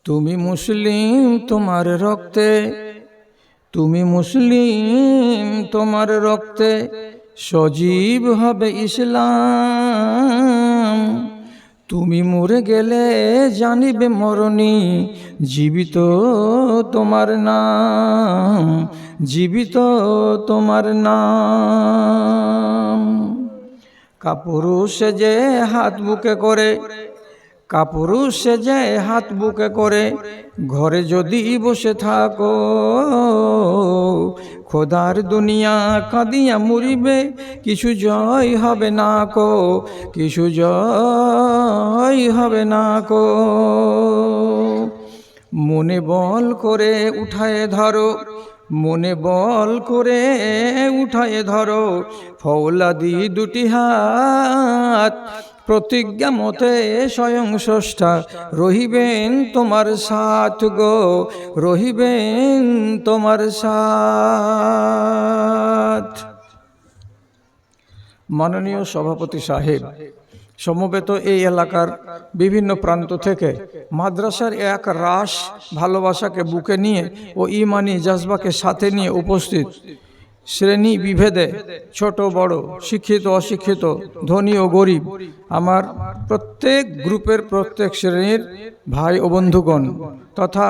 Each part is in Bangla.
তুমি মুসলিম তোমার রক্তে, তুমি মুসলিম তোমার রক্তে সজীব হবে ইসলাম। তুমি মরে গেলে জানিবে মরণী, জীবিত তোমার নাম, জীবিত তোমার নাম। কাপুরুষ সেজে হাত বুকে করে, কাপুরুষ সেজে হাত বুকে করে ঘরে যদি বসে থাকো, খোদার দুনিয়া কাঁদিয়া মরিবে, কিছু জয় হবে না কো, কিছু জয় হবে না কো। মনে বল করে উঠায় ধরো, মনে বল করে উঠায় ধরো ফৌলাদি দুটি হাত, প্রতিজ্ঞা মতে স্বয়ং স্রষ্টা রহিবেন তোমার সাথ গো, রহিবেন তোমার সাথ। মাননীয় সভাপতি সাহেব, সমবেত এই এলাকার বিভিন্ন প্রান্ত থেকে মাদ্রাসার এক রাস ভালোবাসাকে বুকে নিয়ে ও ইমানি জজবাকে সাথে নিয়ে উপস্থিত শ্রেণী বিভেদে ছোট বড়, শিক্ষিত অশিক্ষিত, ধনী ও গরিব, আমার প্রত্যেক গ্রুপের প্রত্যেক শ্রেণীর ভাই ও বন্ধুগণ তথা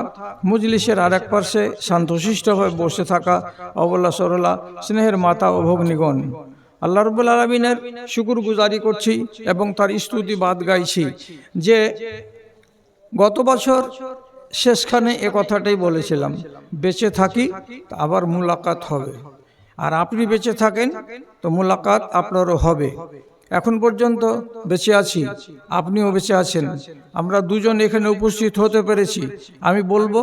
মজলিসের আরেক পার্শ্বে শান্তশিষ্টভাবে বসে থাকা অবলা সরলা স্নেহের মাতা ও ভগ্নীগণ, আল্লাহ রাব্বুল আলামিনের শুকর গুজারি করছি এবং তার স্তুতিবাদ গাইছি যে গত বছর শেষখানে এ কথাটাই বলেছিলাম, বেঁচে থাকি আবার মুলাকাত হবে, আর আপনি বেঁচে থাকেন তো মুলাকাত আপনারও হবে। এখন পর্যন্ত বেঁচে আছি, আপনিও বেঁচে আছেন, আমরা দুজন এখানে উপস্থিত হতে পেরেছি। আমি বলবো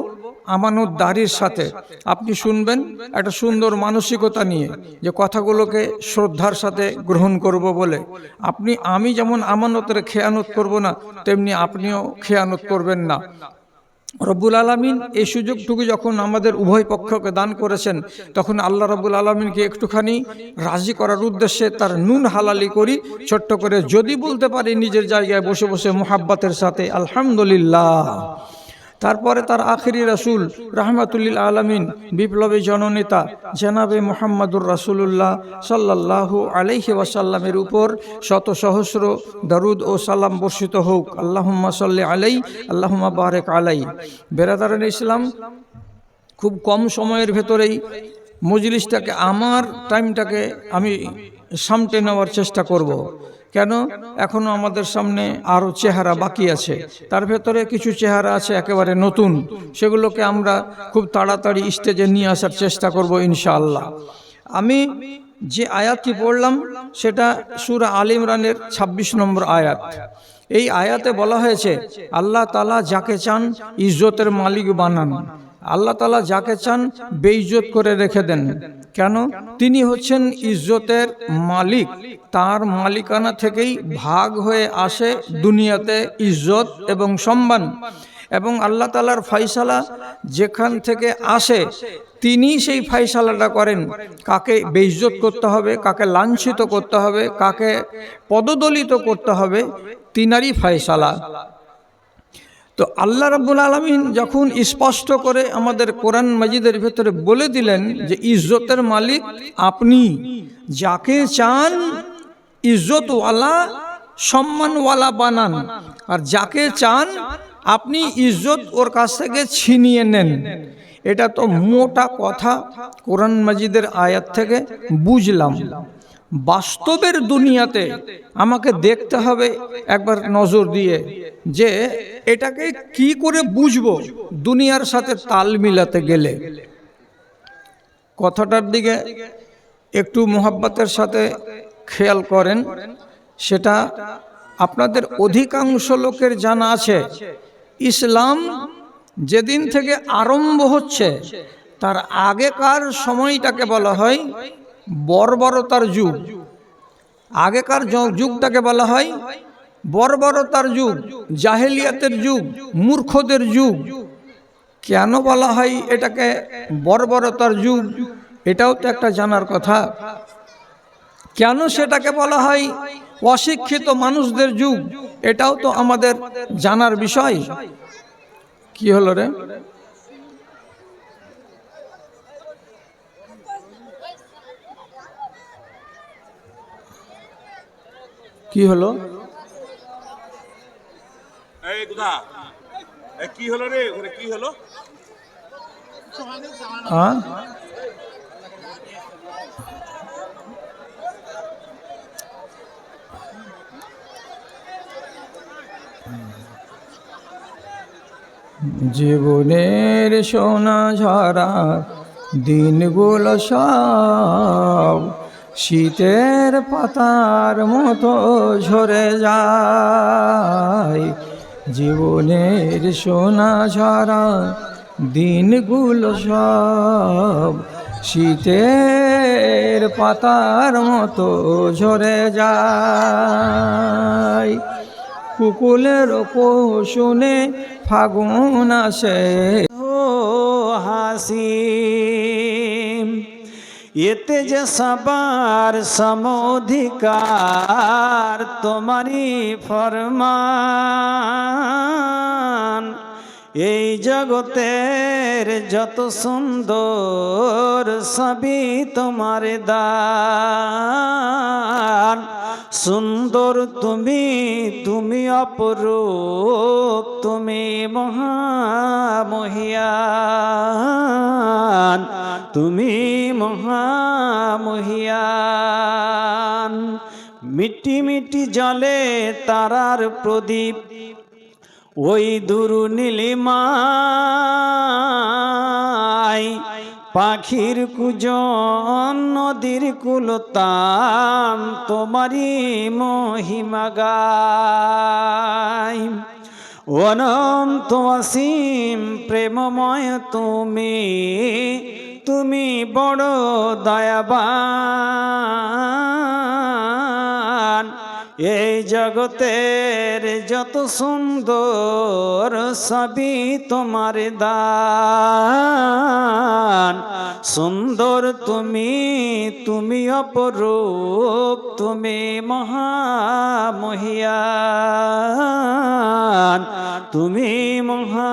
আমানতদারির সাথে আপনি শুনবেন একটা সুন্দর মানসিকতা নিয়ে, যে কথাগুলোকে শ্রদ্ধার সাথে গ্রহণ করব বলে। আমি যেমন আমানতের খেয়ানত করব না, তেমনি আপনিও খেয়ানত করবেন না। রব্বুল আলামিন এই সুযোগটুকু যখন আমাদের উভয় পক্ষকে দান করেছেন, তখন আল্লাহ রব্বুল আলামিনকে একটুখানি রাজি করার উদ্দেশ্যে তার নুন হালালি করি ছোট্ট করে, যদি বলতে পারি নিজের জায়গায় বসে বসে মুহাব্বতের সাথে আলহামদুলিল্লাহ। তারপরে তার আখিরি রাসূল রাহমাতুল্লিল আলামিন, বিপ্লবী জননেতা জনাবে মুহাম্মদুর রাসূলুল্লাহ সাল্লাল্লাহু আলাইহি ওয়াসাল্লামের উপর শত সহস্র দরুদ ও সালাম বর্ষিত হোক। আল্লাহুম্মা সাল্লি আলাই, আল্লাহুম্মা বারিক আলাই। বেরাদারান ইসলাম, খুব কম সময়ের ভেতরেই মজলিসটাকে, আমার টাইমটাকে আমি সামটে নেওয়ার চেষ্টা করব। কেন, এখনো আমাদের সামনে আরও চেহারা বাকি আছে, তার ভেতরে কিছু চেহারা আছে একেবারে নতুন, সেগুলোকে আমরা খুব তাড়াতাড়ি স্টেজে নিয়ে আসার চেষ্টা করব ইনশাআল্লাহ। আমি যে আয়াতটি পড়লাম সেটা সূরা আলে ইমরানের ২৬ নম্বর আয়াত। এই আয়াতে বলা হয়েছে আল্লাহ তাআলা যাকে চান ইজ্জতের মালিক বানান, আল্লাহ তাআলা যাকে চান বেইজ্জত করে রেখে দেন। কেন? তিনি হচ্ছেন ইজ্জতের মালিক, তার মালিকানা থেকেই ভাগ হয়ে আসে দুনিয়াতে ইজ্জত এবং সম্মান, এবং আল্লাহ তাআলার ফয়সালা যেখান থেকে আসে তিনি সেই ফয়সালাটা করেন, কাকে বেইজ্জত করতে হবে, কাকে লাঞ্ছিত করতে হবে, কাকে পদদলিত করতে হবে, তিনারই ফয়সালা। তো আল্লাহ রাব্বুল আলামিন যখন স্পষ্ট করে আমাদের কোরআন মাজিদের ভেতরে বলে দিলেন যে ইজ্জতের মালিক আপনি, যাকে চান ইজ্জতওয়ালা সম্মানওয়ালা বানান, আর যাকে চান আপনি ইজ্জত ওর কাছ থেকে ছিনিয়ে নেন। এটা তো মোটা কথা কোরআন মাজিদের আয়াত থেকে বুঝলাম। বাস্তবের দুনিয়াতে আমাকে দেখতে হবে একবার নজর দিয়ে যে এটাকে কি করে বুঝবো দুনিয়ার সাথে তাল মিলাতে গেলে। কথাটার দিকে একটু মোহাব্বতের সাথে খেয়াল করেন। সেটা আপনাদের অধিকাংশ লোকের জানা আছে, ইসলাম যেদিন থেকে আরম্ভ হচ্ছে তার আগেকার সময়টাকে বলা হয় বর্বরতার যুগ। আগেকার যুগটাকে বলা হয় বর্বরতার যুগ, জাহেলিয়াতের যুগ, মূর্খদের যুগ। কেন বলা হয় এটাকে বর্বরতার যুগ, এটাও তো একটা জানার কথা। কেন সেটাকে বলা হয় অশিক্ষিত মানুষদের যুগ, এটাও তো আমাদের জানার বিষয়। কি হলো রে? কি হলো? কি হলো রে? ওখানে কি হলো? জীবনের সোনা ঝরা দিনগুলো সব শীতের পাতার মতো ঝরে যায়। জীবনের সোনা ঝরা দিনগুলো সব শীতের পাতার মতো ঝরে যায়। কুকুলের শুনে ফাগুন আসে হাসি, এতে যে সবার সমধিকার তোমারই ফরমান। এই জগতের যত সুন্দর সবই তোমার দান। সুন্দর তুমি, তুমি অপরূপ, তুমি মহামহিয়ান, তুমি মহামহিয়ান। মিটি মিটি জলে তারার প্রদীপ, ওই দুরু নীলিমায় পাখির কুজন নদীর কুলতান তোমারই মহিমা গায়। অনন্ত অসীম প্রেমময় তুমি, তুমি বড় দয়াবান। এই জগতের যত সুন্দর সবই তোমার দান। সুন্দর তুমি, তুমি অপরূপ, তুমি মহামহিয়ান, তুমি মহামহিয়ান।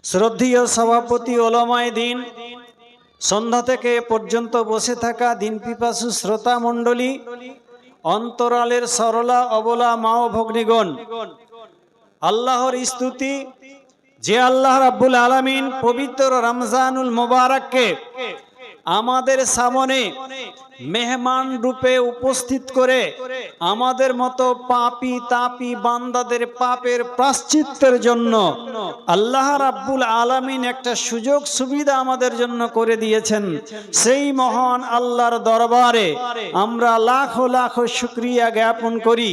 শ্রদ্ধেয় সভাপতি ওলামায়ে দ্বীন, সন্ধ্যা থেকে পর্যন্ত বসে থাকা দিন পিপাসু শ্রোতা মণ্ডলী, অন্তরালের সরলা অবলা মা ও ভগ্নীগণ, আল্লাহর স্তুতি যে আল্লাহ রাব্বুল আলামিন পবিত্র রমজানুল মুবারককে আমাদের সামনে মেহমান রূপে উপস্থিত করে আমাদের মতো পাপী তাপী বান্দাদের পাপের প্রায়শ্চিত্তের জন্য আল্লাহ রাব্বুল আলামিন একটা সুযোগ সুবিধা আমাদের জন্য করে দিয়েছেন। সেই মহান আল্লাহর দরবারে আমরা লাখো লাখো শুকরিয়া জ্ঞাপন করি।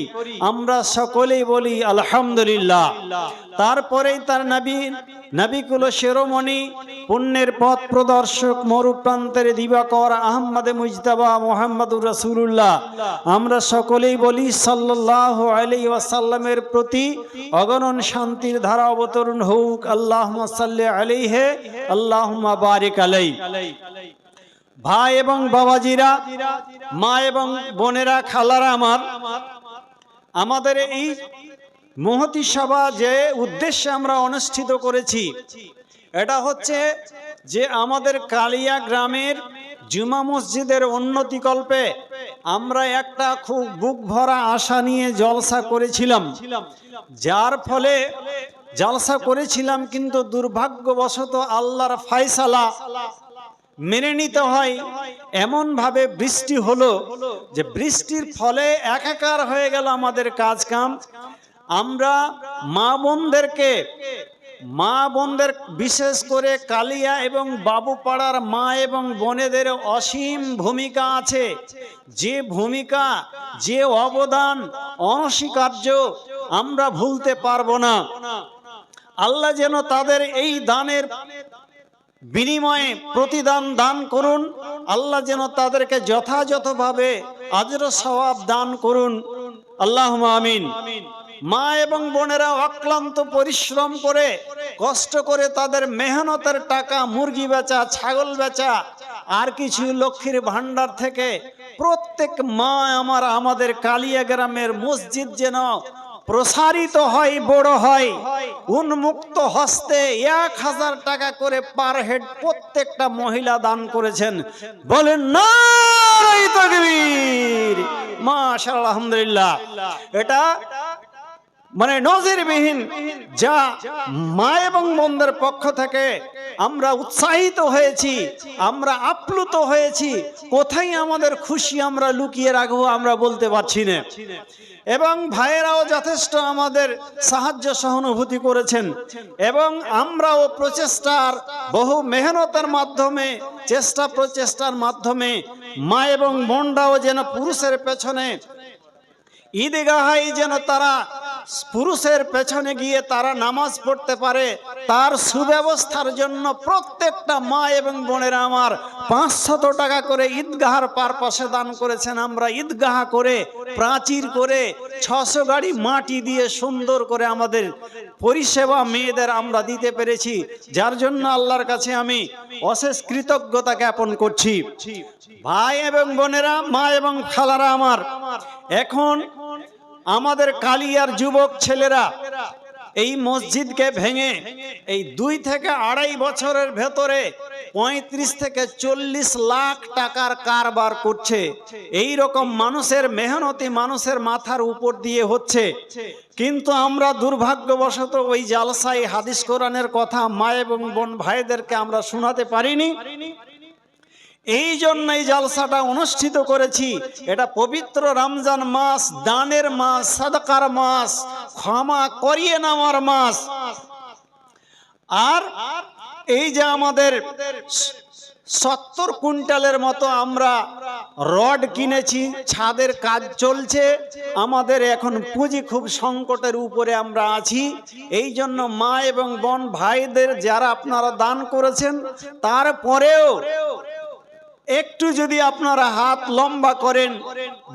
আমরা সকলেই বলি আলহামদুলিল্লাহ। তারপরেই তার নবীকুল শিরোমণি, পুণ্যের পথ প্রদর্শক, মরুপ্রান্তের দিবাকর আহমদে মুজতাবা মুহাম্মদুর রাসূলুল্লাহ, আমরা সকলেই বলি সাল্লাল্লাহু আলাইহি ওয়াসাল্লামের প্রতি অগণন শান্তির ধারা অবতরণ হোক। আল্লাহুম্মা সাল্লি আলাইহি, আল্লাহুম্মা বারিক আলাইহি। ভাই এবং বাবাজিরা, মা এবং বোনেরা, খালারা আমার, আমাদের এই মহতী সভা যে উদ্দেশ্যে আমরা অনুষ্ঠিত করেছি, এটা হচ্ছে যে আমাদের কালিয়া গ্রামের জুমা মসজিদের উন্নতিকল্পে আমরা একটা খুব বুক ভরা আশা নিয়ে জলসা করেছিলাম। যার ফলে জলসা করেছিলাম, কিন্তু দুর্ভাগ্যবশত আল্লাহর ফয়সালা মেনে নিতে হয়। এমন ভাবে বৃষ্টি হলো যে বৃষ্টির ফলে একাকার হয়ে গেল আমাদের কাজ কাম। আমরা মা বোনদের বিশেষ করে কালিয়া এবং বাবুপাড়ার মা এবং বোনেদের অসীম ভূমিকা আছে। যে ভূমিকা, যে অবদান অনস্বীকার্য, আমরা ভুলতে পারবো না। আল্লাহ যেন তাদের এই দানের বিনিময়ে প্রতিদান দান করুন। আল্লাহ যেন তাদেরকে যথাযথভাবে আজর সওয়াব দান করুন। আল্লাহুম্মা আমিন। মা এবং বোনেরা অক্লান্ত পরিশ্রম করে, কষ্ট করে তাদের মেহনতের টাকা, মুরগি বেচা, ছাগল বেচা, আর কিছু লক্ষ্মীর ভান্ডার থেকে প্রত্যেক মা আমার আমাদের কালিয়া গ্রামের মসজিদ যেন প্রসারিত হয়, বড় হয়, উন্মুক্ত হস্তে 1000 টাকা করে পার হেড প্রত্যেকটা মহিলা দান করেছেন। বলেন নারে তাকবীর, মাশাআল্লাহ, আলহামদুলিল্লাহ। এটা মানে নজিরবিহীন, যা মা এবং বোনদের পক্ষ থেকে আমরা উৎসাহিত হয়েছি, আমরা আপ্লুত হয়েছি। কোথায় আমাদের খুশি আমরা লুকিয়ে রাখবো আমরা বলতে পারছি না। এবং ভাইয়েরাও যথেষ্ট আমাদের সাহায্য সহানুভূতি করেছেন এবং আমরাও প্রচেষ্টার বহু মেহনতের মাধ্যমে, চেষ্টা প্রচেষ্টার মাধ্যমে মা এবং বোনরাও যেন পুরুষের পেছনে ঈদগাহাই যেন তারা পুরুষের পেছনে গিয়ে তারা নামাজ পড়তে পারে, তার সুব্যবস্থার জন্য প্রত্যেকটা মা এবং বোনেরা আমার 500 টাকা করে ঈদগাহার পারপাসে দান করেছেন। আমরা ঈদগাহ করে, প্রাচীর করে, 600 গাড়ি মাটি দিয়ে সুন্দর করে আমাদের পরিষেবা মেয়েদের আমরা দিতে পেরেছি, যার জন্য আল্লাহর কাছে আমি অশেষ কৃতজ্ঞতা জ্ঞাপন করছি। ভাই এবং বোনেরা, মা এবং খালারা আমার, এখন আমাদের কালিয়ার যুবক ছেলেরা এই মসজিদকে ভেঙে এই 2 থেকে 2.5 বছরের ভেতরে 35 থেকে 40 লাখ টাকার কারবার করছে। এই রকম মানুষের মেহনতি মানুষের মাথার উপর দিয়ে হচ্ছে, কিন্তু আমরা দুর্ভাগ্যবশত ওই জালসায় হাদিস কোরআনের কথা মা এবং বোন ভাইদেরকে আমরা শোনাতে পারিনি। এই জন্যই জালসাটা অনুষ্ঠিত করেছি। এটা পবিত্র রমজান মাস, দানের মাস, সাদকার মাস, ক্ষমা করিয়ে নেওয়ার মাস। আর এই যে আমাদের 70 কুইন্টালের মতো আমরা রড কিনেছি, ছাদের কাজ চলছে, আমাদের এখন পুঁজি খুব সংকটের উপরে আমরা আছি। এই জন্য মা এবং বোন ভাইদের যারা আপনারা দান করেছেন, তারপরেও একটু যদি আপনারা হাত লম্বা করেন,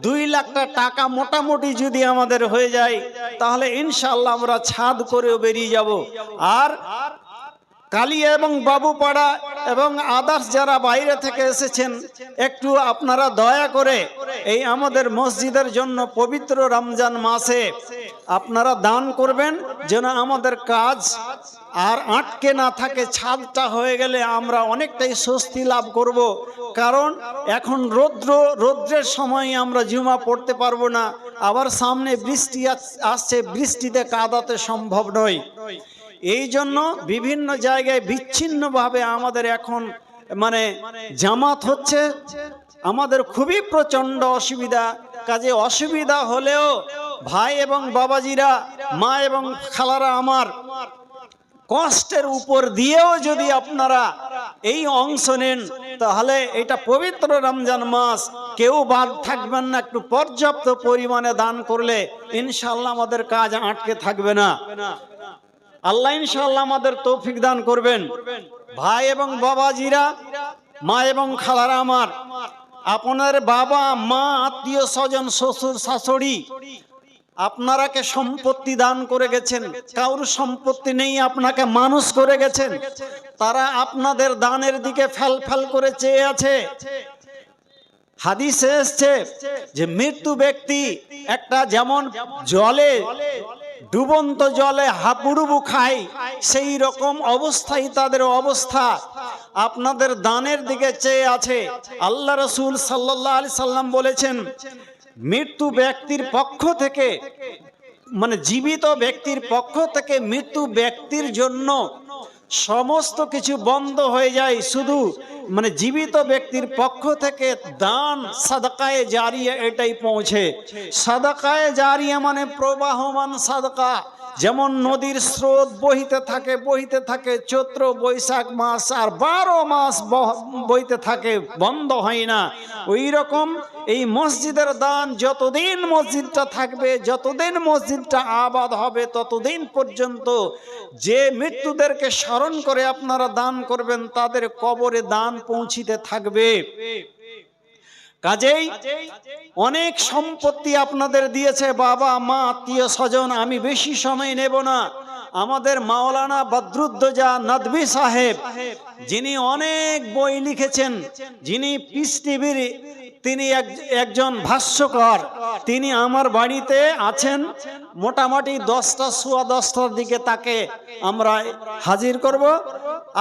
2 লাখ টাকা মোটামুটি যদি আমাদের হয়ে যায়, তাহলে ইনশাআল্লাহ আমরা ছাদ করেও বেরিয়ে যাব। আর কালিয়া এবং বাবুপাড়া এবং আদার্স যারা বাইরে থেকে এসেছেন, একটু আপনারা দয়া করে এই আমাদের মসজিদের জন্য পবিত্র রমজান মাসে আপনারা দান করবেন, যেন আমাদের কাজ আর আটকে না থাকে। ছাদটা হয়ে গেলে আমরা অনেকটাই স্বস্তি লাভ করব, কারণ এখন রৌদ্রের সময় আমরা জুমা পড়তে পারবো না, আবার সামনে বৃষ্টি আসছে, বৃষ্টিতে কাদাতে সম্ভব নয়। এই জন্য বিভিন্ন জায়গায় বিচ্ছিন্নভাবে আমাদের এখন মানে জামাত হচ্ছে, আমাদের খুবই প্রচণ্ড অসুবিধা। কাজে অসুবিধা হলেও ভাই এবং বাবাজিরা, মা এবং খালারা আমার, কষ্টের উপর দিয়েও যদি আপনারা এই অংশ নেন, তাহলে এটা পবিত্র রমজান মাস, কেউ বাদ থাকবেন না। একটু পর্যাপ্ত পরিমাণে দান করলে ইনশাআল্লাহ আমাদের কাজ আটকে থাকবে না। আল্লাহ ইনশাআল্লাহ আমাদের তৌফিক দান করবেন। ভাই এবং বাবাজিরা, মা এবং খালারা আমার, আপনার বাবা মা, আত্মীয় স্বজন, শ্বশুর শাশুড়ি আপনারাকে সম্পত্তি দান করে গেছেন, কারোর সম্পত্তি নেই, আপনাকে মানুষ করে গেছেন, তারা আপনাদের দানের দিকে ফেল করে চেয়ে আছে। হাদিসে এসছে যে মৃত্যু ব্যক্তি একটা যেমন জলে, ডুবন্ত জলে হাবুডুবু খায়, সেই রকম অবস্থায় তাদের অবস্থা, আপনাদের দানের দিকে চেয়ে আছে। আল্লাহ রাসূল সাল্লাল্লাহু আলাইহি সাল্লাম বলেছেন, মৃত্যু ব্যক্তির পক্ষ থেকে, মানে জীবিত ব্যক্তির পক্ষ থেকে মৃত্যু ব্যক্তির জন্য সমস্ত কিছু বন্ধ হয়ে যায়, শুধু মানে জীবিত ব্যক্তির পক্ষ থেকে দান, সাদকায়ে জারিয়া এটাই পৌঁছে। সাদকায়ে জারিয়া মানে প্রবাহমান সাদকা, যেমন নদীর স্রোত বহিতে থাকে চৈত্র বৈশাখ মাস, আর 12 মাস বইতে থাকে, বন্ধ হয় না। ওই রকম এই মসজিদের দান, যতদিন মসজিদটা থাকবে, যতদিন মসজিদটা আবাদ হবে, ততদিন পর্যন্ত যে মৃত্যুদেরকে স্মরণ করে আপনারা দান করবেন, তাদের কবরে দান পৌঁছিতে থাকবে। কাজেই অনেক সম্পত্তি আপনাদের দিয়েছে বাবা মা, আত্মীয় স্বজন, আমি বেশি সময় নেব না। আমাদের মাওলানা বদরুদ্দোজা নদভী সাহেব, যিনি অনেক বই লিখেছেন, যিনি পিস টিভির তিনি একজন ভাষ্যকার, তিনি আমার বাড়িতে আছেন। মোটামুটি 10টা সোয়া 10টার দিকে তাকে আমরা হাজির করব।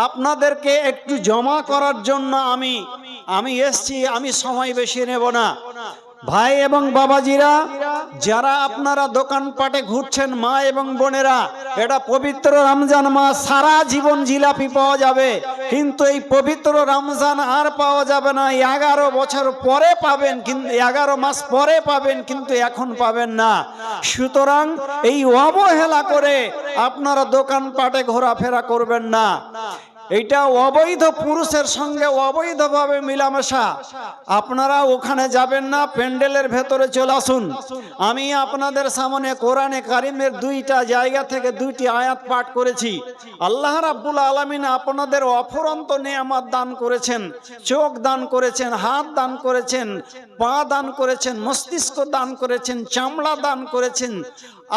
আপনাদেরকে একটু জমা করার জন্য আমি এসছি, আমি সময় বেশি নেব না। ভাই এবং বাবাজিরা, যারা আপনারা দোকানপাটে ঘুরছেন, মা এবং বোনেরা, এটা পবিত্র রমজান মাস, সারা জীবন জিলাপি পাওয়া যাবে, কিন্তু এই পবিত্র রমজান আর পাওয়া যাবে না। 11 বছর পরে পাবেন, কিন্তু 11 মাস পরে পাবেন, কিন্তু এখন পাবেন না। সুতরাং এই অবহেলা করে আপনারা দোকানপাটে ঘোরাফেরা করবেন না। এইটা অবৈধ পুরুষের সঙ্গে অবৈধভাবে মিলামেশা। আপনারা ওখানে যাবেন না, প্যান্ডেলের ভেতরে চলে আসুন। আমি আপনাদের সামনে কোরআনে কারিমের 2টা জায়গা থেকে 2টি আয়াত পাঠ করেছি। আল্লাহ রাব্বুল আলামিন আপনাদের অফুরন্ত নেয়ামত দান করেছেন, চোখ দান করেছেন, হাত দান করেছেন, পা দান করেছেন, মস্তিষ্ক দান করেছেন, চামড়া দান করেছেন।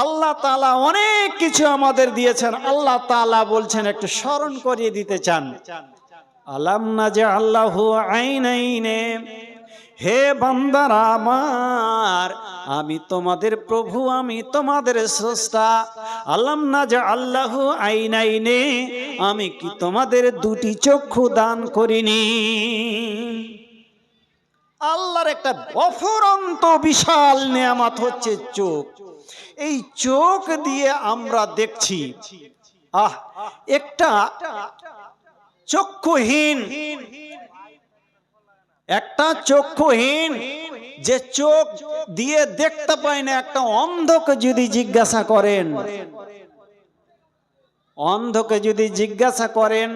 আল্লাহ তাআলা অনেক কিছু আমাদের দিয়েছেন। আল্লাহ তাআলা বলছেন, একটু স্মরণ করিয়ে দিতে চান, আলাম নাজআল লাহু আইনাইনে, হে বান্দারা আমার, আমি তোমাদের প্রভু, আমি তোমাদের স্রষ্টা। আলাম নাজআল লাহু আইনাইনে, আমি কি তোমাদের 2টি চক্ষু দান করিনি? আল্লাহর একটা অফুরন্ত বিশাল নেয়ামত হচ্ছে চোখ। এই চোখ দিয়ে আমরা দেখছি। একটা চক্ষুহীন যে চোখ দিয়ে দেখতে পায় না, একটা অন্ধকে যদি জিজ্ঞাসা করেন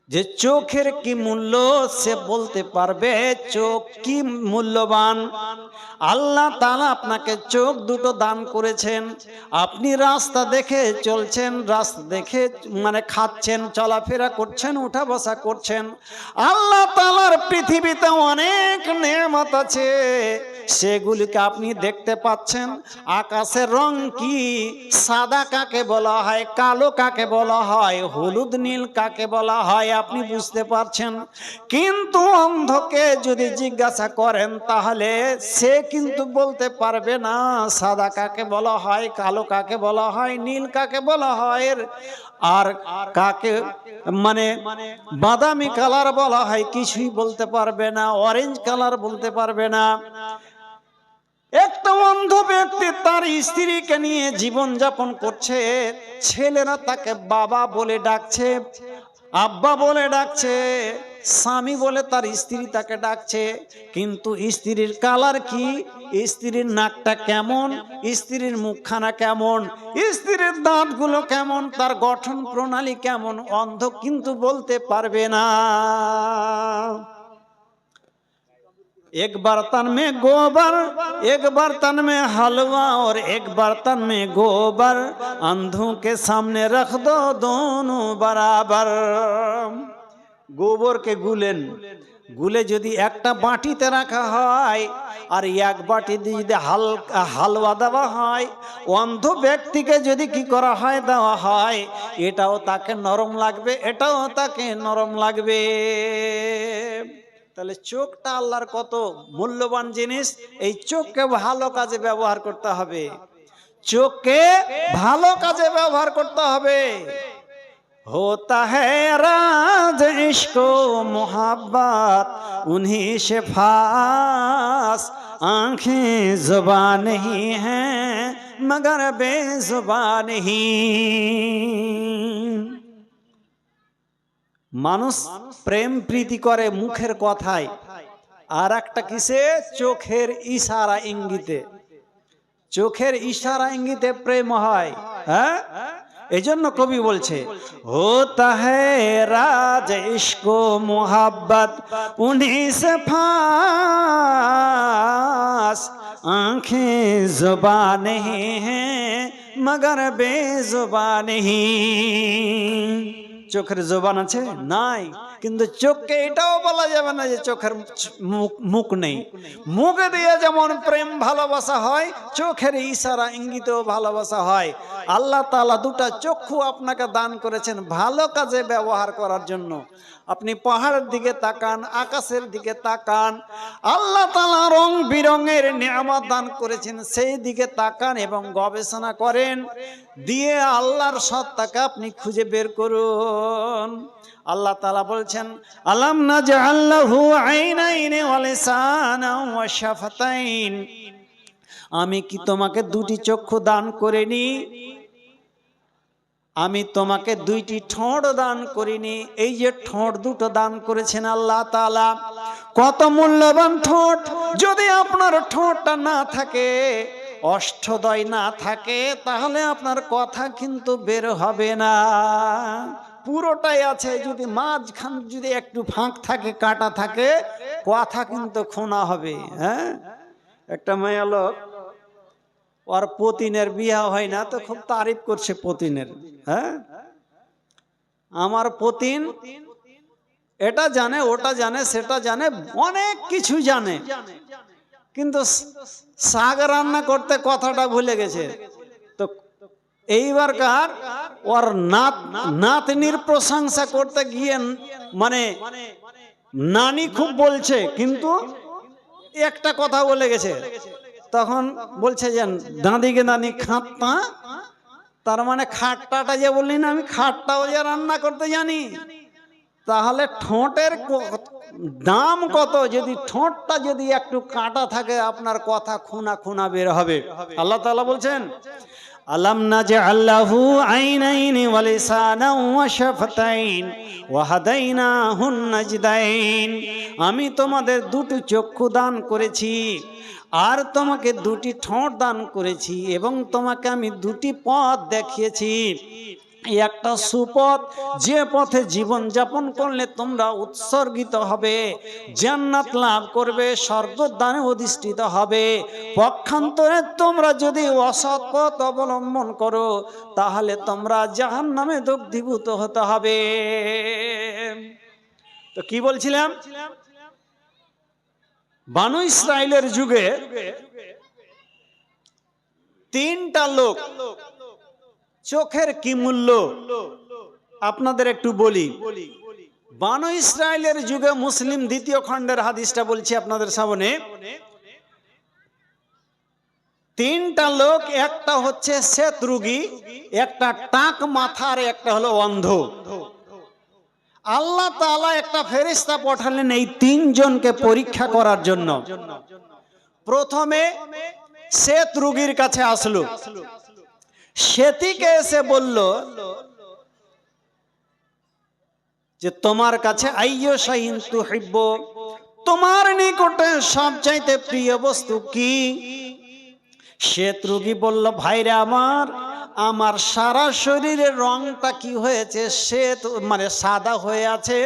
যে চোখের কি মূল্য, সে বলতে পারবে চোখ কি মূল্যবান। আল্লাহ তাআলা আপনাকে চোখ 2টো দান করেছেন। আপনি রাস্তা দেখে চলছেন, রাস্তা দেখে মানে খাচ্ছেন, চলাফেরা করছেন, উঠা বসা করছেন। আল্লাহ তাআলার পৃথিবীতে অনেক নেয়ামত আছে, সেগুলিকে আপনি দেখতে পাচ্ছেন। আকাশের রং কি, সাদা কাকে বলা হয়, কালো কাকে বলা হয়, হলুদ নীল কাকে বলা হয়, আপনি বুঝতে পারছেন। কিন্তু অন্ধকে যদি জিজ্ঞাসা করেন, তাহলে সে কিন্তু বলতে পারবে না সাদা কাকে বলা হয়, কালো কাকে বলা হয়, নীল কাকে বলা হয়, আর কাকে মানে বাদামি কালার বলা হয়, কিছুই বলতে পারবে না, অরেঞ্জ কালার বলতে পারবে না। একটা অন্ধ ব্যক্তি তার স্ত্রীকে নিয়ে জীবন যাপন করছে, ছেলেরা তাকে বাবা বলে ডাকছে, আব্বা বলে ডাকছে, স্বামী বলে তার স্ত্রী তাকে ডাকছে, কিন্তু স্ত্রীর কালার কি, স্ত্রীর নাকটা কেমন, স্ত্রীর মুখখানা কেমন, স্ত্রীর দাঁতগুলো কেমন, তার গঠন প্রণালী কেমন, অন্ধ কিন্তু বলতে পারবে না। एक बर्तन में गोबर, एक बर्तन में हलवा और एक बर्तन में गोबर, अंधों के सामने रख दो दोनों बराबर। गोबर के गुलेन গুলে যদি একটা বাটিতে রাখা হয় আর এক বাটি দিয়ে যদি হালুয়া দেওয়া হয়, অন্ধ ব্যক্তিকে যদি কি করা হয়, দেওয়া হয়, এটাও তাকে নরম লাগবে, এটাও তাকে নরম লাগবে। তাহলে চোখটা আল্লাহর কত মূল্যবান জিনিস। এই চোখকে ভালো কাজে ব্যবহার করতে হবে, চোখকে ভালো কাজে ব্যবহার করতে হবে। होता है राज इश्क मोहब्बत उन्हीं से फास, आंखें जुबान नहीं हैं मगर बेजुबान नहीं। মানুষ প্রেম প্রীতি করে মুখের কথায়, আর একটা কিসে, চোখের ইশারা ইঙ্গিতে। চোখের ইশারা ইঙ্গিতে প্রেম হয়। হ্যাঁ, এজন্য কবি বলছে, होता है राज इश्क मोहब्बत उन्हीं से फास, आंखें जुबान नहीं हैं मगर बेजुबान नहीं। চোখের জবান আছে? নাই। কিন্তু চোখকে এটাও বলা যাবে না যে চোখের মুখ নেই। মুখ দিয়ে যেমন প্রেম ভালোবাসা হয়, চোখের ইশারা ইঙ্গিতেও ভালোবাসা হয়। আল্লাহ তাআলা দুটা চক্ষু আপনাকে দান করেছেন ভালো কাজে ব্যবহার করার জন্য। আপনি পাহাড়ের দিকে তাকান, আকাশের দিকে তাকান, আল্লাহ তাআলা রং বিরঙের নিয়ামত দান করেছেন, সেই দিকে তাকান এবং গবেষণা করেন, দিয়ে আল্লাহর সত্তাকে আপনি খুঁজে বের করুন। আল্লাহ তাআলা বলছেন, আলাম নাজআল লাহু আইনাইনি ওয়া লিসানান ওয়া শাফাতাইন, আমি কি তোমাকে দুটি চক্ষু দান করিনি? আমি তোমাকে দুইটি ঠোঁট দান করিনি? এই যে ঠোঁট দুটো দান করেছেন আল্লাহ তাআলা, কত মূল্যবান ঠোঁট! যদি আপনার ঠোঁটটা না থাকে, অষ্টদয় না থাকে, তাহলে আপনার কথা কিন্তু বের হবে না। পুরোটাই আছে, যদি মাঝখান যদি একটু ফাঁক থাকে, কাটা থাকে, কথা কিন্তু খোনা হবে। হ্যাঁ, একটা মেয়ে লোক, ওর পতিনের বিয়ে হয় না, তো খুব তারিফ করছে পতিনের। হ্যাঁ, আমার পতিন এটা জানে, ওটা জানে, সেটা জানে, অনেক কিছু জানে, কিন্তু শাক রান্না করতে কথাটা ভুলে গেছে। তো এইবারকার ওর নাতনির প্রশংসা করতে গিয়ে মানে নানি খুব বলছে, কিন্তু একটা কথা বলে গেছে। তখন বলছে যে দাদিকে দাদি খাট্টা, তার মানে খাট্টাটা যে বললি না, আমি খাট্টাও যে রান্না করতে জানি। তাহলে ঠোঁটের দাম কত! যদি ঠোঁটটা যদি একটু কাটা থাকে, আপনার কথা খুনা খুনা বের হবে। আল্লাহ তাআলা বলছেন, আলাম নাজআল লাহু আইনাইনি ওয়া লিসানান ওয়া শাফাতাইন ওয়া হাদাইনাহুন নাজদাইন, আমি তোমাদের দুটি চক্ষু দান করেছি, আর তোমাকে দুটি ঠোঁট দান করেছি, এবং তোমাকে আমি দুটি পথ দেখিয়েছি। একটা সুপথ, যে পথে জীবন যাপন করলে তোমরা উৎসর্গিত হবে, জান্নাত লাভ করবে, স্বর্গদানে অধিষ্ঠিত হবে। পক্ষান্তরে তোমরা যদি অসৎ পথ অবলম্বন করো, তাহলে তোমরা জাহান্নামে দগ্ধীভূত হতে হবে। তো কি বলছিলাম, বানু ইসরাইলের যুগে তিনটা লোক, চোখের কি মূল্য আপনাদের একটু বলি। বানু ইসরাইলের যুগে, মুসলিম দ্বিতীয় খণ্ডের হাদিসটা বলছি আপনাদের সামনে, তিনটা লোক, একটা হচ্ছে শ্বেত রোগী, একটা টাক মাথার, একটা হলো অন্ধ। আল্লাহ তাআলা একটা ফেরেশতা পাঠালেন এই তিনজনকে পরীক্ষা করার জন্য। প্রথমে শ্বেত রোগীর কাছে আসলো, শ্বেতিকে এসে বলল যে তোমার কাছে আইয়ু শাইইন তুহিব্বু, তোমার নিকটে সবচাইতে প্রিয় বস্তু কি? শ্বেত রোগী বলল, ভাইরা আমার সারা শরীরের রংটা কি হয়েছে, শ্বেত মানে সাদা হয়ে আছে।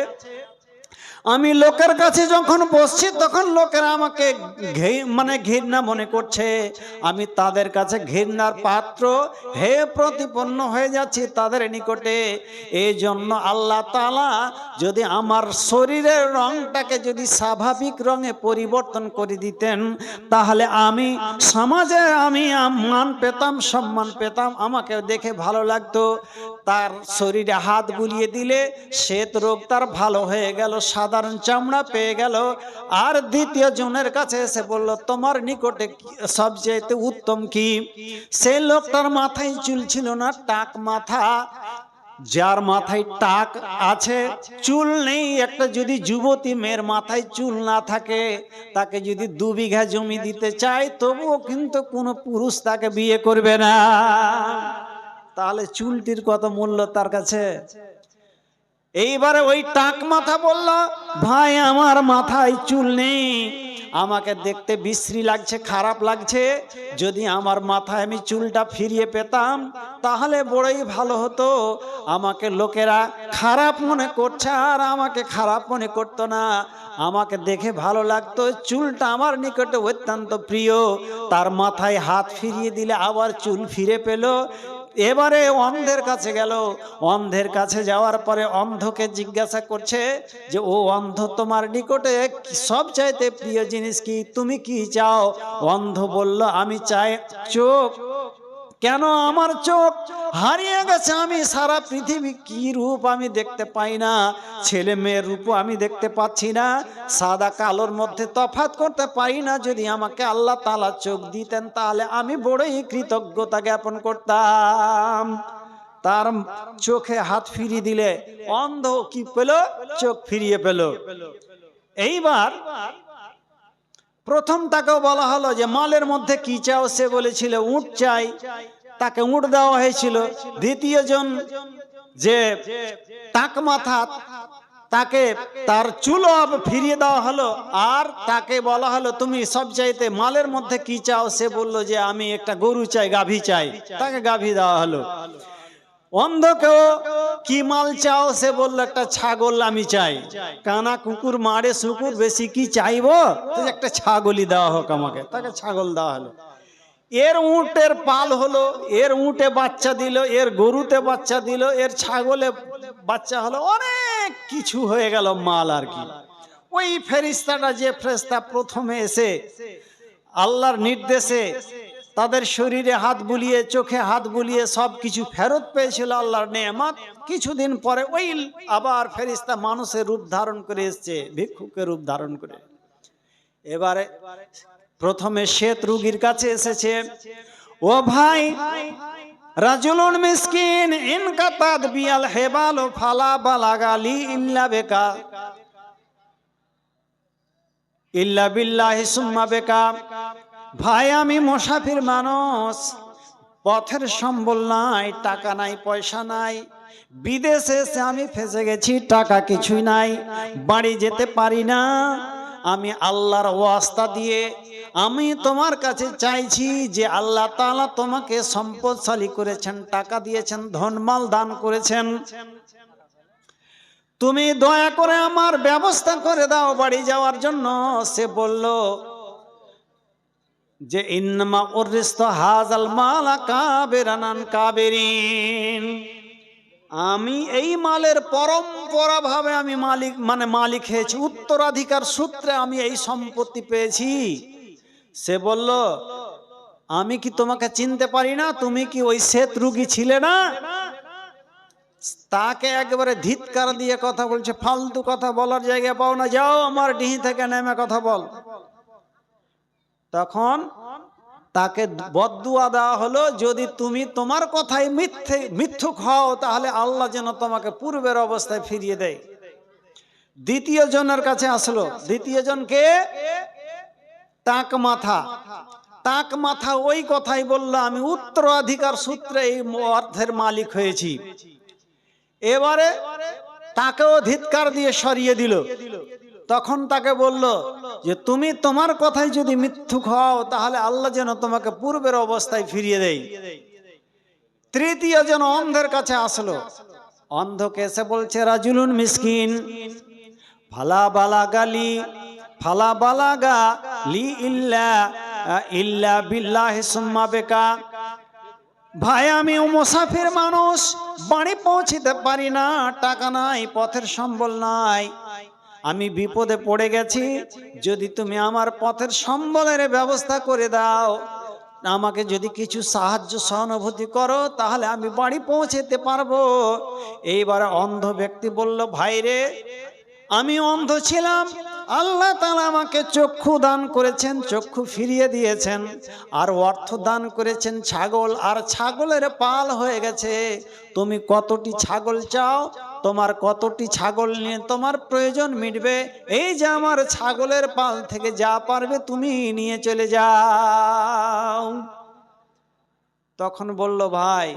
আমি লোকের কাছে যখন বসছি, তখন লোকেরা আমাকে ঘৃণা মনে করছে, আমি তাদের কাছে ঘৃণার পাত্র হে প্রতিপন্ন হয়ে যাচ্ছি তাদের নিকটে। এই জন্য আল্লাহ তাআলা যদি আমার শরীরের রংটাকে যদি স্বাভাবিক রঙে পরিবর্তন করে দিতেন, তাহলে আমি সমাজে আমি মান পেতাম, সম্মান পেতাম, আমাকে দেখে ভালো লাগতো। তার শরীরে হাত বুলিয়ে দিলে শ্বেত রোগ তার ভালো হয়ে গেল, সাধারণ চামড়া পেয়ে গেল। আর দ্বিতীয় জনের কাছে এসে বলল, তোমার নিকটে সবচেয়ে উত্তম কি? সেই লোকটার মাথায় চুল ছিল না, টাক মাথা। যার মাথায় টাক আছে, চুল নেই, একটা যদি যুবতী মেয়ের মাথায় চুল না থাকে, তাকে যদি 2 বিঘা জমি দিতে চায়, তবুও কিন্তু কোনো পুরুষ তাকে বিয়ে করবে না। তাহলে চুলটির কত মূল্য তার কাছে। এইবারে ওই টাক মাথা বলল, ভাই আমার মাথায় চুল নেই, আমাকে দেখতে বিশ্রী লাগছে, খারাপ লাগছে, যদি আমার মাথায় আমি চুলটা ফিরিয়ে পেতাম তাহলে বড়ই ভালো হতো। আমাকে লোকেরা খারাপ মনে করছে, আর আমাকে খারাপ মনে করতো না, আমাকে দেখে ভালো লাগতো, চুলটা আমার নিকটে অত্যন্ত প্রিয়। তার মাথায় হাত ফিরিয়ে দিলে আবার চুল ফিরে পেল। এবারে অন্ধের কাছে গেল। অন্ধের কাছে যাওয়ার পরে অন্ধকে জিজ্ঞাসা করছে যে ও অন্ধ, তোমার নিকটে সবচাইতে প্রিয় জিনিস কি, তুমি কি চাও? অন্ধ বলল আমি চাই চোখ। কেন? আমার চোখ হারিয়ে গেছে, আমি সারা পৃথিবী কি রূপ আমি দেখতে পাই না, ছেলে মেয়ের রূপও আমি দেখতে পাচ্ছি না, সাদা কালোর মধ্যে তফাৎ করতে পারি না। যদি আমাকে আল্লাহ তাআলা চোখ দিতেন তাহলে আমি বড়ই কৃতজ্ঞতা জ্ঞাপন করতাম। তার চোখে হাত ফিরিয়ে দিলে অন্ধ কি পেল? চোখ ফিরিয়ে পেল। এইবার প্রথম তাকেও বলা হলো যে মালের মধ্যে কি চাও? সে বলেছিল উট চাই, তাকে উট দেওয়া হয়েছিল। দ্বিতীয় জন যে টাক মাথা, তাকে তার চুলও ফিরিয়ে দেওয়া হলো। আর তাকে বলা হলো তুমি সবচাইতে মালের মধ্যে কি চাও? সে বলল যে আমি একটা গরু চাই, গাভী চাই, তাকে গাভী দেওয়া হলো। অন্ধকেও কি মাল চাও? সে বলল একটা ছাগল আমি চাই। কানা কুকুর মারে শুকুর, বেশি কি চাইবো? একটা ছাগলই দেওয়া হোক আমাকে, তাকে ছাগল দেওয়া হলো। এর উটের পাল হলো, এর উটে বাচ্চা দিল, এর গরুতে বাচ্চা দিল, এর ছাগলে বাচ্চা হলো, অনেক কিছু হয়ে গেল মাল আর কি। ওই ফেরেশতাটা, যে ফেরেশতা প্রথমে এসে আল্লাহর নির্দেশে তাদের শরীরে হাত বুলিয়ে, চোখে হাত বুলিয়ে সব কিছু ফেরত পেয়েছিল আল্লাহর নেয়ামত, কিছুদিন পরে ওই আবার ফেরেশতা মানুষের রূপ ধারণ করে এসছে, ভিক্ষুকের রূপ ধারণ করে। এবারে প্রথমে শ্বেত রোগীর কাছে এসেছে। ও ভাই, রাজুলুন মিসকিন ইনকাতাদ বিয়াল হেবাল ফালা বালাগালি ইল্লা বেকা ইল্লা বিল্লাহি সুম্মা বেকা। ভাই, আমি মুসাফির মানুষ, পথের সম্বল নাই, টাকা নাই, পয়সা নাই, বিদেশে এসে আমি ফেসে গেছি, টাকা কিছুই নাই, বাড়ি যেতে পারি না। আমি আল্লাহর ওয়াস্তা দিয়ে আমি তোমার কাছে চাইছি যে আল্লাহ তাআলা তোমাকে সম্পদশালী করেছেন, টাকা দিয়েছেন, ধনমাল দান করেছেন, তুমি দয়া করে আমার ব্যবস্থা করে দাও বাড়ি যাওয়ার জন্য। সে বলল যে ইন্নামা উররিস্তু হাযাল মালা কাবিরানান কাবিরিন, আমি এই মালের পরম্পরা ভাবে আমি মালিক হয়েছি, উত্তরাধিকার সূত্রে আমি এই সম্পত্তি পেয়েছি। সে বলল আমি কি তোমাকে চিনতে পারি না? তুমি কি ওই শ্বেত রোগী ছিলে না? তাকে একবারে ধিৎকার দিয়ে কথা বলছে, ফালতু কথা বলার জায়গা পাও না, যাও আমার ডিহি থেকে নেমে কথা বল। তখন তাকে বদদুয়া দেওয়া হলো, যদি তুমি তোমার কথাই মিথ্যুক হও তাহলে আল্লাহ যেন তোমাকে পূর্বের অবস্থায় ফিরিয়ে দেয়। দ্বিতীয় জনের কাছে আসলো। দ্বিতীয় জনকে টাক মাথা। টাক মাথা ওই কথাই বলল, আমি উত্তরাধিকার সূত্রে এই অর্থের মালিক হয়েছি। এবারে তাকেও ধিৎকার দিয়ে সরিয়ে দিল। তখন তাকে বলল যে তুমি তোমার কথাই যদি মিথ্যুক হও তাহলে আল্লাহ যেন তোমাকে পূর্বের অবস্থায় ফিরিয়ে দেয়। তৃতীয় জন অন্ধের কাছে আসলো। অন্ধকে এসে বলছে রাজুলুন মিসকিন ফালা বালাগা লি ইল্লা বিল্লাহি সুম্মা বেকা। ভাই, আমি মুসাফির মানুষ, বাড়ি পৌঁছিতে পারি না, টাকা নাই, পথের সম্বল নাই, আমি বিপদে পড়ে গেছি, যদি তুমি আমার পথের সম্বলের ব্যবস্থা করে দাও, আমাকে যদি কিছু সাহায্য সহানুভূতি করো তাহলে আমি বাড়ি পৌঁছতে পারবো। এইবারে অন্ধ ব্যক্তি বলল, ভাই রে, আমি অন্ধ ছিলাম, আল্লাহ তাআলা আমাকে চক্ষু দান করেছেন, চক্ষু ফিরিয়ে দিয়েছেন, আর অর্থ দান করেছেন ছাগল, আর ছাগলের পাল হয়ে গেছে। তুমি কতটি ছাগল চাও? তোমার কতটি ছাগল নিয়ে তোমার প্রয়োজন মিটবে? এই যে আমার ছাগলের পাল থেকে যা পারবে তুমি নিয়ে চলে যাও। তখন বলল, ভাই,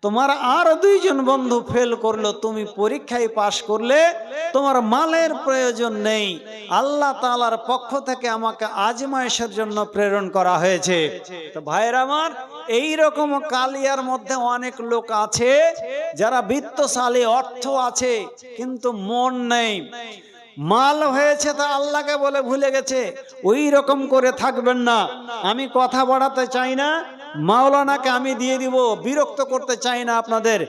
তোমার আর দুইজন বন্ধু ফেল করলো, তুমি পরীক্ষায় পাশ করলে, তোমার মালের প্রয়োজন নেই, আল্লাহ তাআলার পক্ষ থেকে আমাকে আজমায়েশের জন্য প্রেরণ করা হয়েছে। তো ভাইরা আমার, এই রকম কালিয়ার মধ্যে অনেক লোক আছে যারা বিত্তশালী, অর্থ আছে কিন্তু মন নেই, মাল হয়েছে তা আল্লাহকে বলে ভুলে গেছে। ওই রকম করে থাকবেন না। আমি কথা বাড়াতে চাই না, মাওলানাকে আমি দিয়ে দিব, বিরক্ত করতে চাই না আপনাদের।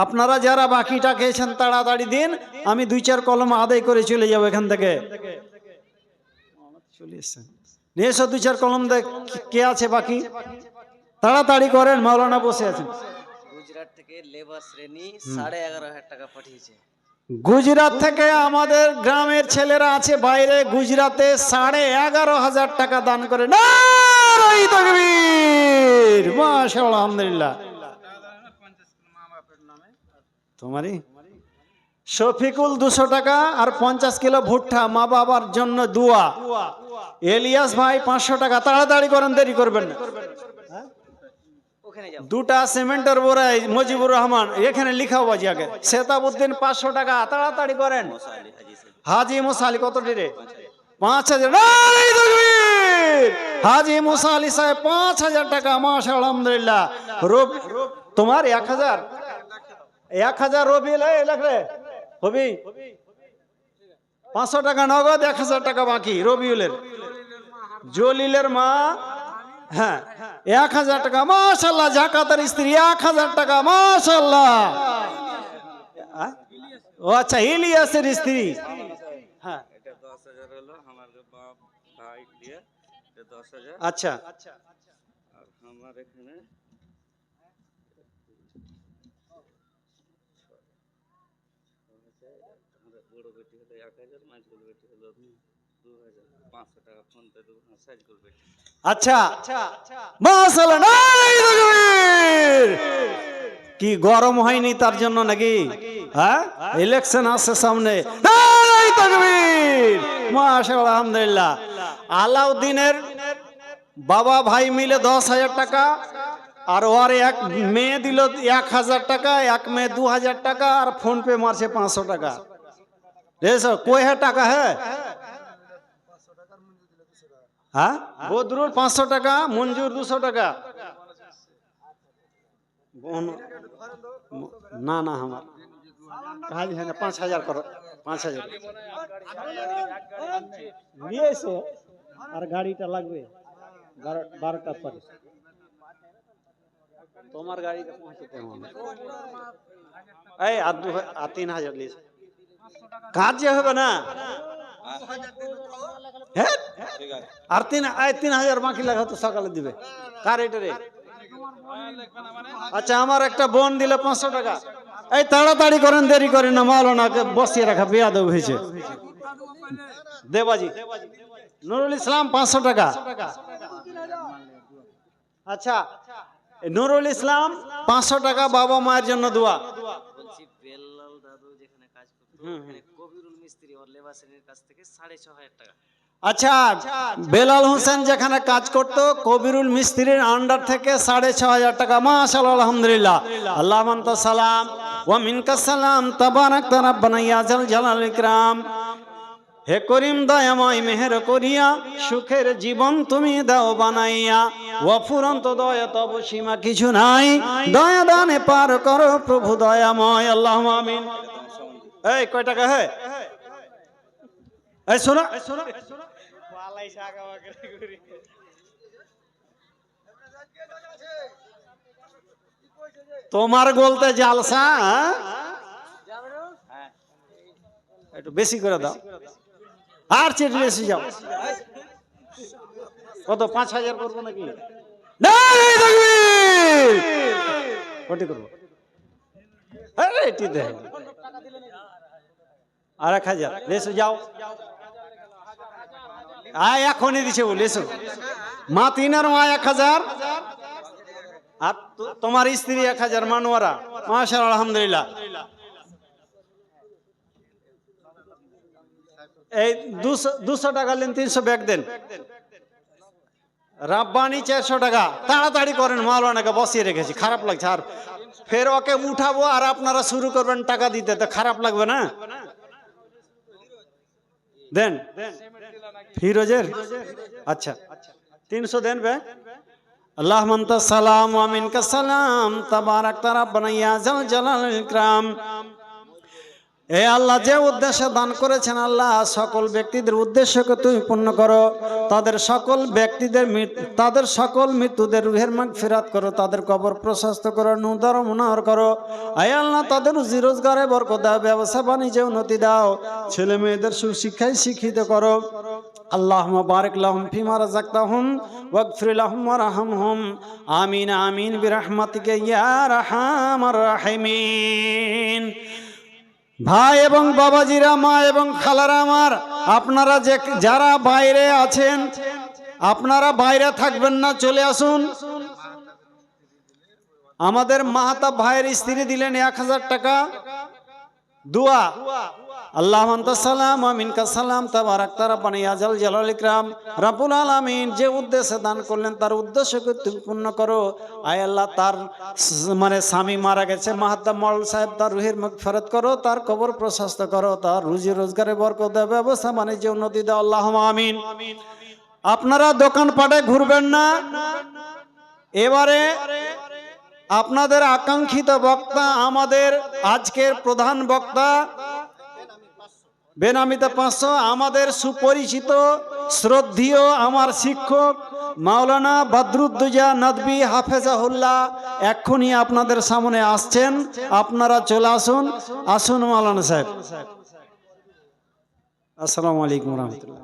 আপনারা যারা বাকিটা খেয়েছেন তাড়াতাড়ি দিন, আমি 2-4 কলম আদায় করে চলে যাবো এখান থেকে। চলে এসছেন, নিয়ে এসো 2-4 কলম। দেখ কে আছে বাকি, তাড়াতাড়ি করেন, মাওলানা বসে আছেন। গুজরাট থেকে লেবার শ্রেণী 11,500 টাকা পাঠিয়েছে। গুজরাট থেকে আমাদের গ্রামের ছেলেরা আছে বাইরে, গুজরাটে 11,500 টাকা দান করে। নারায়ে তাকবীর, মাশাআল্লাহ, আলহামদুলিল্লাহ। তোমারই শফিকুল 200 টাকা আর 50 কিলো ভুট্টা, মা বাবার জন্য দোয়া। এলিয়াস ভাই 500 টাকা, তাড়াতাড়ি করেন, দেরি করবেন না। ওখানে যাও। 2টা সিমেন্টের বোরাই মুজিবুর রহমান, এখানে লিখাও বাজি আগে। সেতাবউদ্দিন 500 টাকা, তাড়াতাড়ি করেন। হাজি মুসালি কত রে? 5,000। নারায়ে তাকবীর। হাজি মুসা আলী সাহেব 5,000 টাকা, মাশাআল্লাহ, আলহামদুলিল্লাহ। তোমার 1,000 রবিউল লেখরে হবি 500 টাকা নগদ, 1,000 টাকা বাকি রবিউলের। জলিলের মা, হ্যাঁ 1,000 টাকা, মাশাআল্লাহ। জাকাতের স্ত্রী 1,000 টাকা, মাশাআল্লাহ। ও আচ্ছা, ইলিয়াসের স্ত্রী, হ্যাঁ। এটা 10,000 হলো আমার বাপ ভাই দিয়ে, এটা 10,000। আচ্ছা, আর আমার এখানে বড় বেটি হলো 1,000, মাঝগুল বেটি হলো 2,000, 500 টাকা ফোন পে দেবো, সাইজগুল বেটি। আচ্ছা, মাশাআল্লাহ, নারায়ে তাকবীর। কি গরম হয়নি তার জন্য নাকি? হ্যাঁ, ইলেকশন আসছে সামনে। নারায়ে তাকবীর, মাশাআল্লাহ, আলহামদুলিল্লাহ। আলাউদ্দিনের বাবা ভাই মিলে 10,000 টাকা, আর ওর এক মেয়ে দিল 1,000 টাকা, এক মেয়ে 2,000 টাকা, আর ফোন পে মারছে 500 টাকা। कोई है टाका है? हाँ, बदरुल 500 टाका, मंजूर 200 टाका। ना ना हमार कहा है ना 5,000 करो, 5,000 लिए से और गाड़ीটা লাগবে 12টার পরে তোমার গাড়িটা পৌঁছতে হবে। এই আর 3,000 লিস কাজ যে হবে না, হ্যাঁ আর 3,000 বাকি লাগা তো সকালে দিবে কার এটা রে। আচ্ছা আমার একটা বোন দিলে 500 টাকা। এই তাড়াতাড়ি করেন, দেরি করেন না, মাওলানাকে বসিয়ে রাখা বেয়াদব হয়েছে। দেবাজি নুরুল ইসলাম 500 টাকা। আচ্ছা নুরুল ইসলাম 500 টাকা, বাবা মায়ের জন্য দোয়া। বলছি বেল্লাল দাদু যেখানে কাজ করতো ওখানে কবিরুল মিস্ত্রি ওর লেবার শ্রেণীর কাছ থেকে 6,500 টাকা। আচ্ছা বেলাল হোসেন যেখানে কাজ করত কবিরুল মিস্ত্রির আন্ডার থেকে 6,500 টাকা। মাশাআল্লাহ আলহামদুলিল্লাহ। আল্লাহু আনতা সালাম ওয়া মিনকা সালাম তাবারাকতা রাব্বানা ইয়া জাল জালাল ইকরাম। হে করিম দয়াময় মেহের করিয়া সুখের জীবন তুমি দাও বানাইয়া। অফুরন্ত দয়া তব সীমা কিছু নাই, দয়া দানে পার করো প্রভু দয়াময়। আল্লাহুম্মা আমিন। এই কয় টাকা হে? এই শোনো তোমার বলতে জালসা একটু বেশি করে দাও, আর চেটে এসে যাও। কত 5,000 করবো নাকি? কটি করবো? এটি দেখ আর 1,000 লেসো যাও। আয় এখনই দিছে বলে এসো। মা 3 আর মা 1,000 আর তোমার স্ত্রী 1,000 মানোয়ারা। মাশাআল্লাহ আলহামদুলিল্লাহ। এই 200 টাকা নেন, 300 ব্যাগ দেন। রাব্বানি 400 টাকা। তাড়াতাড়ি করেন, মাওলানাকে বসিয়ে রেখেছি, খারাপ লাগছে। আর ফের ওকে উঠাবো আর আপনারা শুরু করবেন টাকা দিতে, তো খারাপ লাগবে না? দেন ফিরোজের। আচ্ছা 300 দেন বে। আল্লাহুম্মা আনতা সালাম ওয়া মিনকা সালাম তাবারাকতা রাব্বানা ইয়া জাল জালালিল ইকরাম। এ আল্লাহ, যে উদ্দেশ্যে দান করেছেন আল্লাহ, সকল ব্যক্তিদের উদ্দেশ্যকে তুমি পূর্ণ করো। তাদের সকল মৃত্যুদের রুহের মাগফিরাত করো, তাদের কবর প্রশস্ত করো, নুদার মুনার করো। আয় আল্লাহ, তাদের রুজি রোজগারে বরকত দাও, ব্যবসা বাণিজ্যে উন্নতি দাও, ছেলে মেয়েদের সুশিক্ষায় শিক্ষিত করো। আল্লাহুম্মা বারিক লাহুম ফিমা রাযাকতাহুম ওয়াগফির লাহুম ওয়ারহামহুম। আমিন আমিন বিরহমাতিকা ইয়া আরহামার রাহিমিন। ভাই এবং বাবাজিরা, মা এবং খালারা আমার, আপনারা যারা বাইরে আছেন, আপনারা বাইরে থাকবেন না, চলে আসুন। আমাদের মাহাতাব ভাইয়ের স্ত্রী দিলেন 1000 টাকা দোয়া। আল্লাহ সালাম আমিনকা সালাম তাবারাকতা রাব্বানা ইয়া জাল জালাল ইকরাম রাব্বুল আলামিন। যে উদ্দেশ্যে দান করলেন তার উদ্দেশ্যকে তুমি পূর্ণ করো। আয় আল্লাহ, তার স্বামী মারা গেছে মাহাতাব মল সাহেব, তার রুহের মাগফিরাত করো, তার কবর প্রশস্ত করো, তার রুজি রোজগারে বরকত দাও, ব্যবসা বাণিজ্যে উন্নতি দাও। আল্লাহুম্মা আমিন। আপনারা দোকানপাটে ঘুরবেন না। এবারে আপনাদের আকাঙ্ক্ষিত বক্তা, আমাদের আজকের প্রধান বক্তা বেনামিতে 500, আমাদের সুপরিচিত শ্রদ্ধেয় আমার শিক্ষক মাওলানা বদরুদ্দোজা নদভী হাফেজাহুল্লাহ এক্ষুনি আপনাদের সামনে আসছেন। আপনারা চলে আসুন। আসুন মাওলানা সাহেব। আসসালামু আলাইকুম রহমতুল্লাহ।